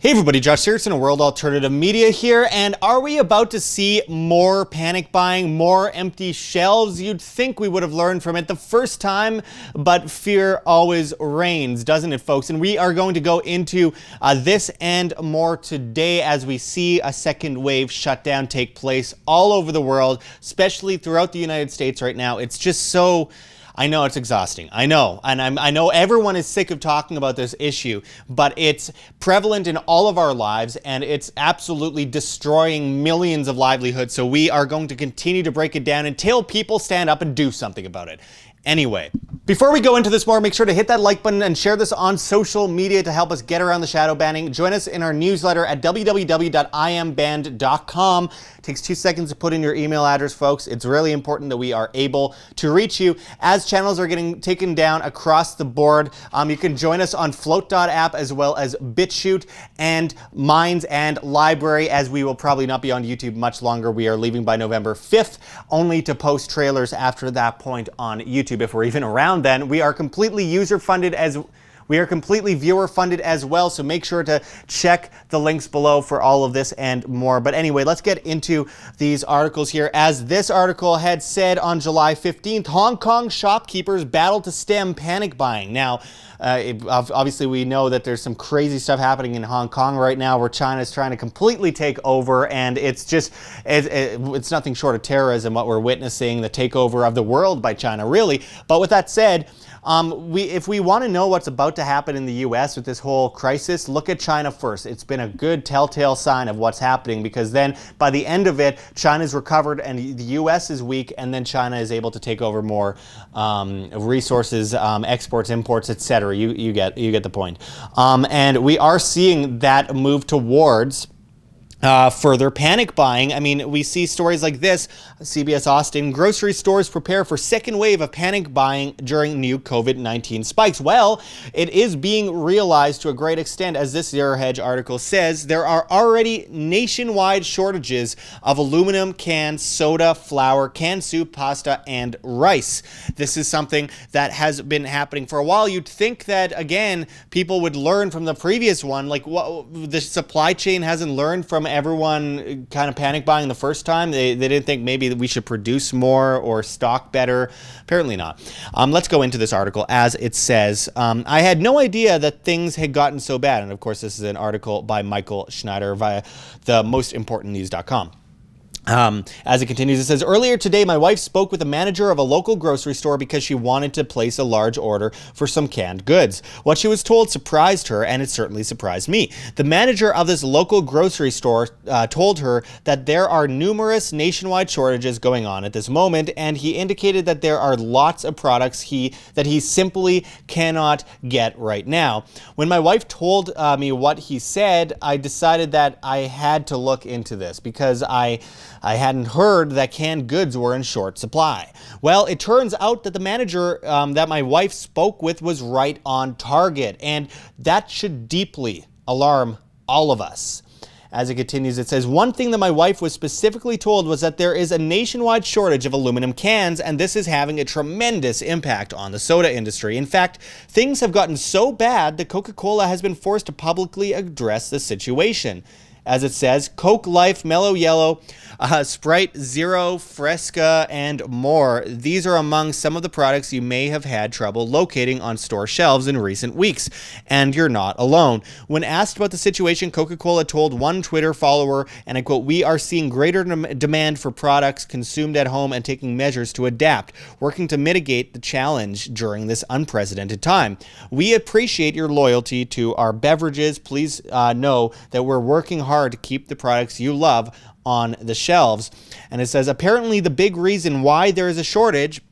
Hey everybody, Josh Sigurdson, World Alternative Media here, and are we about to see more panic buying, more empty shelves? You'd think we would have learned from it the first time, but fear always reigns, doesn't it, folks? And we are going to go into this and more today as we see a second wave shutdown take place all over the world, especially throughout the United States right now. It's just so... I know it's exhausting. I know. And I know everyone is sick of talking about this issue, but it's prevalent in all of our lives and it's absolutely destroying millions of livelihoods. So we are going to continue to break it down until people stand up and do something about it. Anyway, before we go into this more, make sure to hit that like button and share this on social media to help us get around the shadow banning. Join us in our newsletter at www.iambanned.com. It takes 2 seconds to put in your email address, folks. It's really important that we are able to reach you as channels are getting taken down across the board. You can join us on Flote.app as well as BitChute and Minds and Library, as we will probably not be on YouTube much longer. We are leaving by November 5th, only to post trailers after that point on YouTube. If we're even around then. We are completely user-funded we are completely viewer-funded as well, so make sure to check the links below for all of this and more. But anyway, let's get into these articles here. As this article had said on July 15th, Hong Kong shopkeepers battle to stem panic buying. Now, obviously we know that there's some crazy stuff happening in Hong Kong right now where China is trying to completely take over, and it's just, it's nothing short of terrorism what we're witnessing, the takeover of the world by China, really. But with that said, if we want to know what's about to happen in the US with this whole crisis, look at China first. It's been a good telltale sign of what's happening, because then by the end of it, China's recovered and the US is weak, and then China is able to take over more resources, exports, imports, etc. You get the point. And we are seeing that move towards further panic buying. I mean, we see stories like this. CBS Austin, grocery stores prepare for second wave of panic buying during new COVID-19 spikes. Well, it is being realized to a great extent. As this Zero Hedge article says, there are already nationwide shortages of aluminum cans, soda, flour, canned soup, pasta, and rice. This is something that has been happening for a while. You'd think that, again, people would learn from the previous one. Like, the supply chain hasn't learned from everyone kind of panic buying the first time. They didn't think maybe that we should produce more or stock better. Apparently not. Let's go into this article as it says. I had no idea that things had gotten so bad. And of course, this is an article by Michael Schneider via the mostimportantnews.com. As it continues, it says, earlier today, my wife spoke with the manager of a local grocery store because she wanted to place a large order for some canned goods. What she was told surprised her, and it certainly surprised me. The manager of this local grocery store told her that there are numerous nationwide shortages going on at this moment, and he indicated that there are lots of products that he simply cannot get right now. When my wife told me what he said, I decided that I had to look into this because I hadn't heard that canned goods were in short supply. Well, it turns out that the manager that my wife spoke with was right on target, and that should deeply alarm all of us. As it continues, it says, one thing that my wife was specifically told was that there is a nationwide shortage of aluminum cans, and this is having a tremendous impact on the soda industry. In fact, things have gotten so bad that Coca-Cola has been forced to publicly address the situation. As it says, Coke Life, Mellow Yellow, Sprite Zero, Fresca, and more. These are among some of the products you may have had trouble locating on store shelves in recent weeks. And you're not alone. When asked about the situation, Coca-Cola told one Twitter follower, and I quote, we are seeing greater demand for products consumed at home and taking measures to adapt, working to mitigate the challenge during this unprecedented time. We appreciate your loyalty to our beverages. Please know that we're working hard to keep the products you love on the shelves. And it says, apparently the big reason why there is a shortage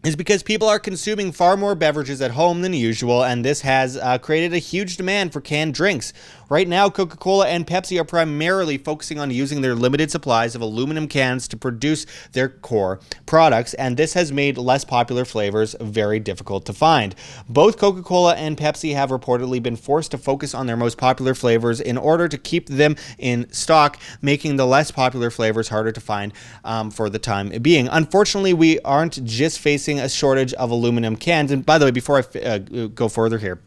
is because people are consuming far more beverages at home than usual, and this has created a huge demand for canned drinks. Right now, Coca-Cola and Pepsi are primarily focusing on using their limited supplies of aluminum cans to produce their core products, and this has made less popular flavors very difficult to find. Both Coca-Cola and Pepsi have reportedly been forced to focus on their most popular flavors in order to keep them in stock, making the less popular flavors harder to find for the time being. Unfortunately, we aren't just facing a shortage of aluminum cans. And by the way, before I go further here,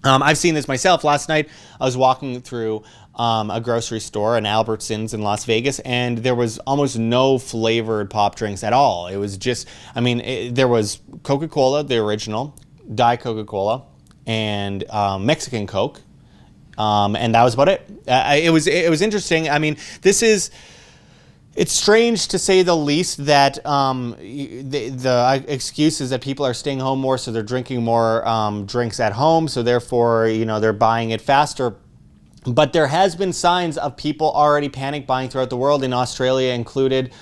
I've seen this myself. Last night, I was walking through a grocery store, an Albertsons in Las Vegas, and there was almost no flavored pop drinks at all. It was just, I mean, there was Coca-Cola, the original, Diet Coca-Cola, and Mexican Coke, and that was about it. It was interesting. I mean, it's strange to say the least that the excuse is that people are staying home more, so they're drinking more drinks at home, so therefore, they're buying it faster. But there has been signs of people already panic buying throughout the world, in Australia included.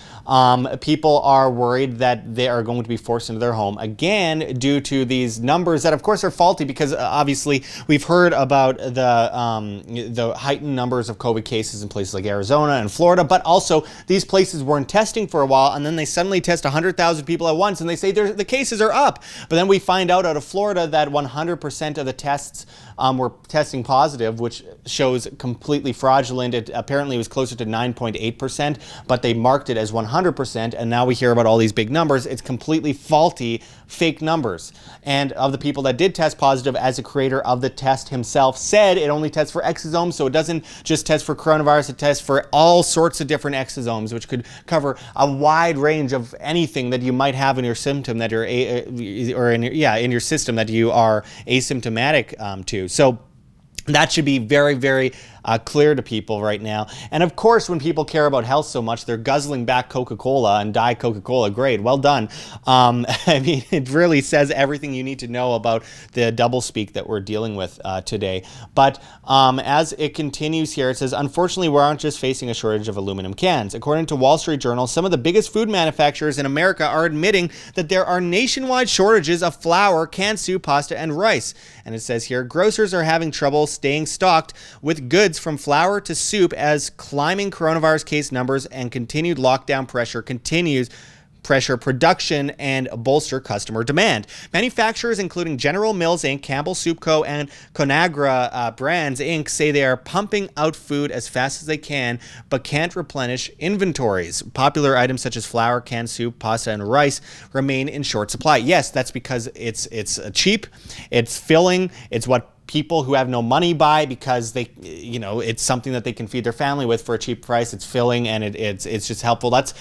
People are worried that they are going to be forced into their home again due to these numbers that, of course, are faulty because obviously we've heard about the heightened numbers of COVID cases in places like Arizona and Florida, but also these places weren't testing for a while, and then they suddenly test 100,000 people at once, and they say the cases are up. But then we find out of Florida that 100% of the tests were testing positive, which shows completely fraudulent. It apparently was closer to 9.8%, but they marked it as 100%, and now we hear about all these big numbers. It's completely faulty, fake numbers. And of the people that did test positive, as the creator of the test himself said, it only tests for exosomes, so it doesn't just test for coronavirus, it tests for all sorts of different exosomes, which could cover a wide range of anything that you might have in your symptom that you're in your system that you are asymptomatic to. So that should be very, very clear to people right now. And of course, when people care about health so much, they're guzzling back Coca-Cola and Diet Coca-Cola. Great, well done. I mean, it really says everything you need to know about the doublespeak that we're dealing with today. But as it continues here, it says, unfortunately, we aren't just facing a shortage of aluminum cans. According to Wall Street Journal, some of the biggest food manufacturers in America are admitting that there are nationwide shortages of flour, canned soup, pasta, and rice. And it says here, grocers are having trouble staying stocked with goods from flour to soup as climbing coronavirus case numbers and continued lockdown pressure continues pressure production and bolster customer demand. Manufacturers including General Mills Inc., Campbell Soup Co., and Conagra Brands Inc. say they are pumping out food as fast as they can, but can't replenish inventories. Popular items such as flour, canned soup, pasta, and rice remain in short supply. Yes, that's because it's cheap, it's filling, it's what people who have no money buy because they, it's something that they can feed their family with for a cheap price. It's filling and it's just helpful. That's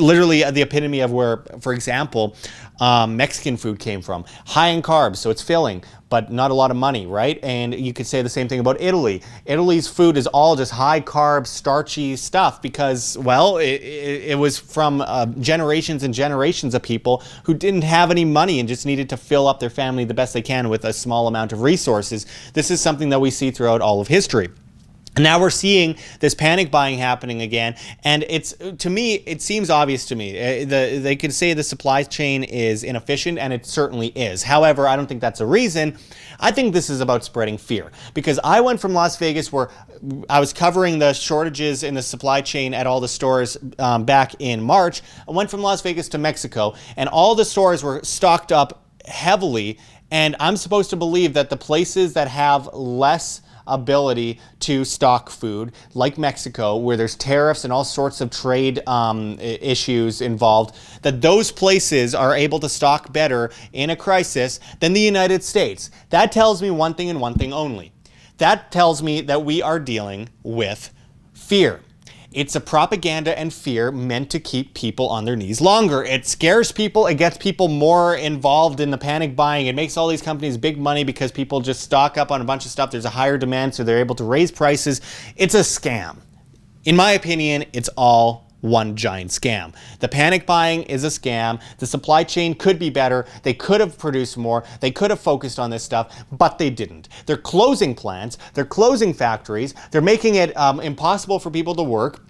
literally the epitome of where, for example, Mexican food came from. High in carbs, so it's filling, but not a lot of money, right? And you could say the same thing about Italy. Italy's food is all just high carb, starchy stuff because, well, it was from generations and generations of people who didn't have any money and just needed to fill up their family the best they can with a small amount of resources. This is something that we see throughout all of history. And now we're seeing this panic buying happening again, and to me, it seems obvious to me. They could say the supply chain is inefficient, and it certainly is. However, I don't think that's a reason. I think this is about spreading fear, because I went from Las Vegas, where I was covering the shortages in the supply chain at all the stores back in March. I went from Las Vegas to Mexico, and all the stores were stocked up heavily, and I'm supposed to believe that the places that have less ability to stock food, like Mexico, where there's tariffs and all sorts of trade issues involved, that those places are able to stock better in a crisis than the United States. That tells me one thing and one thing only. That tells me that we are dealing with fear. It's a propaganda and fear meant to keep people on their knees longer. It scares people. It gets people more involved in the panic buying. It makes all these companies big money because people just stock up on a bunch of stuff. There's a higher demand, so they're able to raise prices. It's a scam. In my opinion, it's all one giant scam. The panic buying is a scam. The supply chain could be better. They could have produced more. They could have focused on this stuff, but they didn't. They're closing plants. They're closing factories. They're making it impossible for people to work.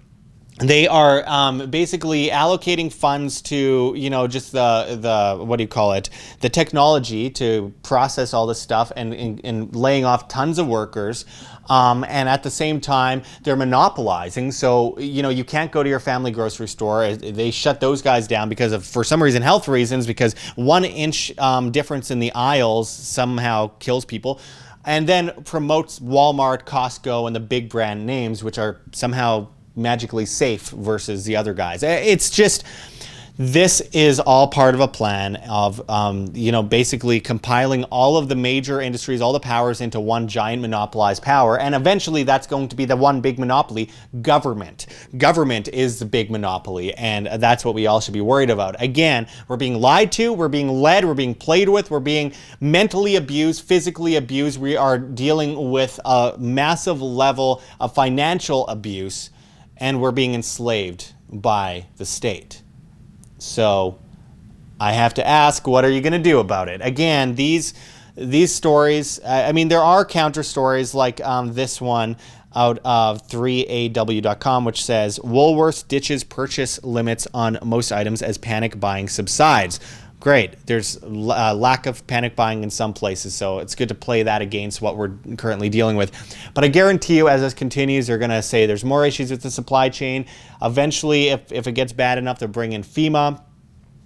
They are basically allocating funds to, just the technology to process all this stuff and laying off tons of workers. And at the same time, they're monopolizing. So, you can't go to your family grocery store. They shut those guys down because of, for some reason, health reasons, because 1 inch difference in the aisles somehow kills people. And then promotes Walmart, Costco, and the big brand names, which are somehow magically safe versus the other guys. It's just, This is all part of a plan of, basically compiling all of the major industries, all the powers into one giant monopolized power. And eventually that's going to be the one big monopoly, government. Government is the big monopoly. And that's what we all should be worried about. Again, we're being lied to, we're being led, we're being played with, we're being mentally abused, physically abused. We are dealing with a massive level of financial abuse, and we're being enslaved by the state. So I have to ask, what are you going to do about it? Again, these stories, I mean, there are counter stories like this one out of 3aw.com, which says Woolworths ditches purchase limits on most items as panic buying subsides. Great. There's a lack of panic buying in some places, so it's good to play that against what we're currently dealing with. But I guarantee you, as this continues, they're going to say there's more issues with the supply chain. Eventually, if it gets bad enough, they'll bring in FEMA.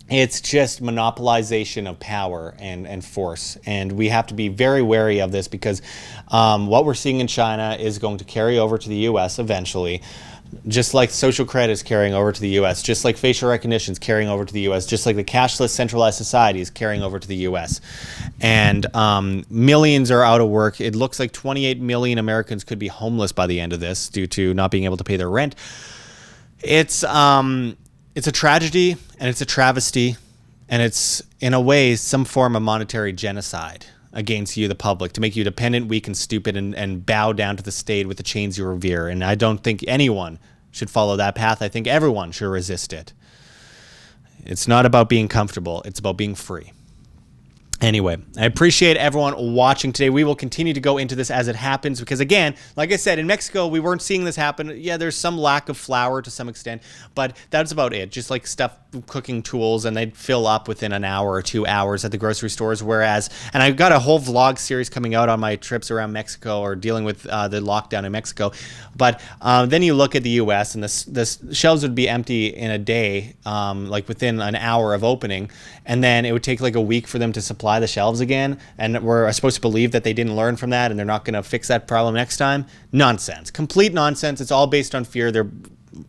It's just monopolization of power and force. And we have to be very wary of this because what we're seeing in China is going to carry over to the U.S. eventually. Just like social credit is carrying over to the U.S., just like facial recognition is carrying over to the U.S., just like the cashless centralized society is carrying over to the U.S. And millions are out of work. It looks like 28 million Americans could be homeless by the end of this due to not being able to pay their rent. It's a tragedy, and it's a travesty, and it's, in a way, some form of monetary genocide against you, the public, to make you dependent, weak, and stupid, and bow down to the state with the chains you revere. And I don't think anyone should follow that path. I think everyone should resist it. It's not about being comfortable. It's about being free. Anyway, I appreciate everyone watching today. We will continue to go into this as it happens because, again, like I said, in Mexico, we weren't seeing this happen. Yeah, there's some lack of flour to some extent, but that's about it. Just like stuff, cooking tools, and they'd fill up within an hour or 2 hours at the grocery stores. Whereas, and I've got a whole vlog series coming out on my trips around Mexico or dealing with the lockdown in Mexico. But then you look at the U.S. and the shelves would be empty in a day, like within an hour of opening, and then it would take like a week for them to supply the shelves again, and we're supposed to believe that they didn't learn from that and they're not going to fix that problem next time. Nonsense. Complete nonsense. It's all based on fear. They're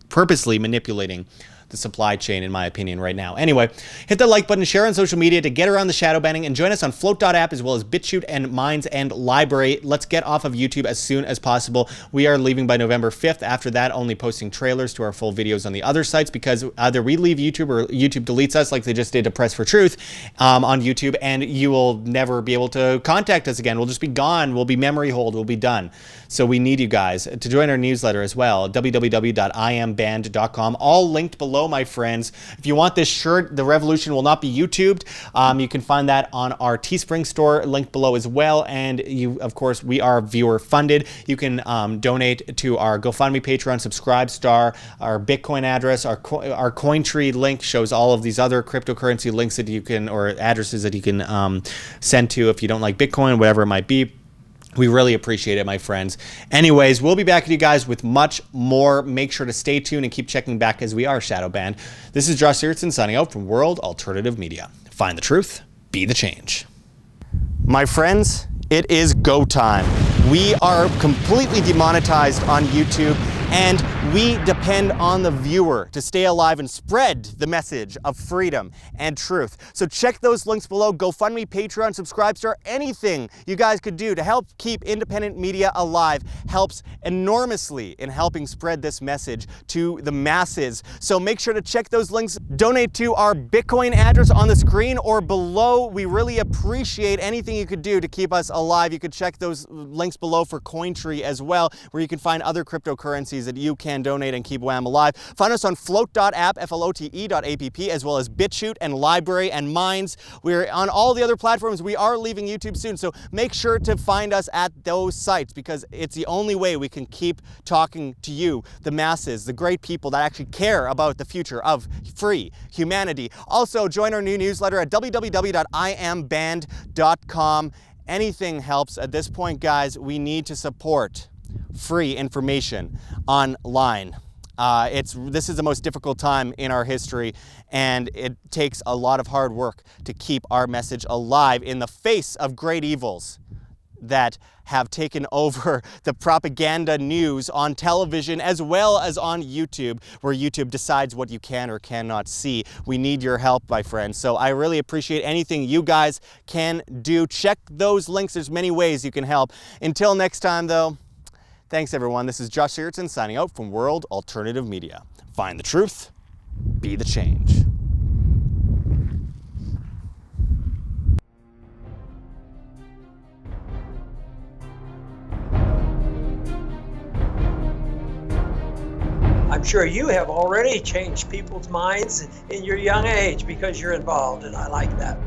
purposely manipulating the supply chain, in my opinion, right now. Anyway, hit the like button, share on social media to get around the shadow banning, and join us on Flote.app as well as BitChute and Minds and Library. Let's get off of YouTube as soon as possible. We are leaving by November 5th. After that, only posting trailers to our full videos on the other sites because either we leave YouTube or YouTube deletes us like they just did to Press for Truth on YouTube, and you will never be able to contact us again. We'll just be gone. We'll be memory hold. We'll be done. So we need you guys to join our newsletter as well, www.iamband.com. All linked below, my friends. If you want this shirt, the revolution will not be YouTubed. You can find that on our Teespring store, linked below as well. And you, of course, we are viewer funded. You can donate to our GoFundMe, Patreon, Subscribestar, our Bitcoin address, our Cointree link shows all of these other cryptocurrency links that you can, or addresses that you can send to if you don't like Bitcoin, whatever it might be. We really appreciate it, my friends. Anyways, we'll be back with you guys with much more. Make sure to stay tuned and keep checking back as we are shadow banned. This is Sigurdson signing out from World Alternative Media. Find the truth, be the change. My friends, it is go time. We are completely demonetized on YouTube, and we depend on the viewer to stay alive and spread the message of freedom and truth. So check those links below. GoFundMe, Patreon, Subscribestar, anything you guys could do to help keep independent media alive helps enormously in helping spread this message to the masses. So make sure to check those links. Donate to our Bitcoin address on the screen or below. We really appreciate anything you could do to keep us alive. You could check those links below for Cointree as well, where you can find other cryptocurrencies that you can donate and keep WAM alive. Find us on Flote.app, Flote.app, as well as BitChute and Library and Minds. We're on all the other platforms. We are leaving YouTube soon, so make sure to find us at those sites because it's the only way we can keep talking to you, the masses, the great people that actually care about the future of free humanity. Also, join our new newsletter at www.iamband.com. Anything helps at this point, guys. We need to support free information online. This is the most difficult time in our history, and it takes a lot of hard work to keep our message alive in the face of great evils. that have taken over the propaganda news on television as well as on YouTube, where YouTube decides what you can or cannot see. We need your help, my friends. So I really appreciate anything you guys can do. Check those links. There's many ways you can help. Until next time, though, thanks, everyone. This is Josh Sigurdson signing out from World Alternative Media. Find the truth, be the change. I'm sure you have already changed people's minds in your young age because you're involved, and I like that.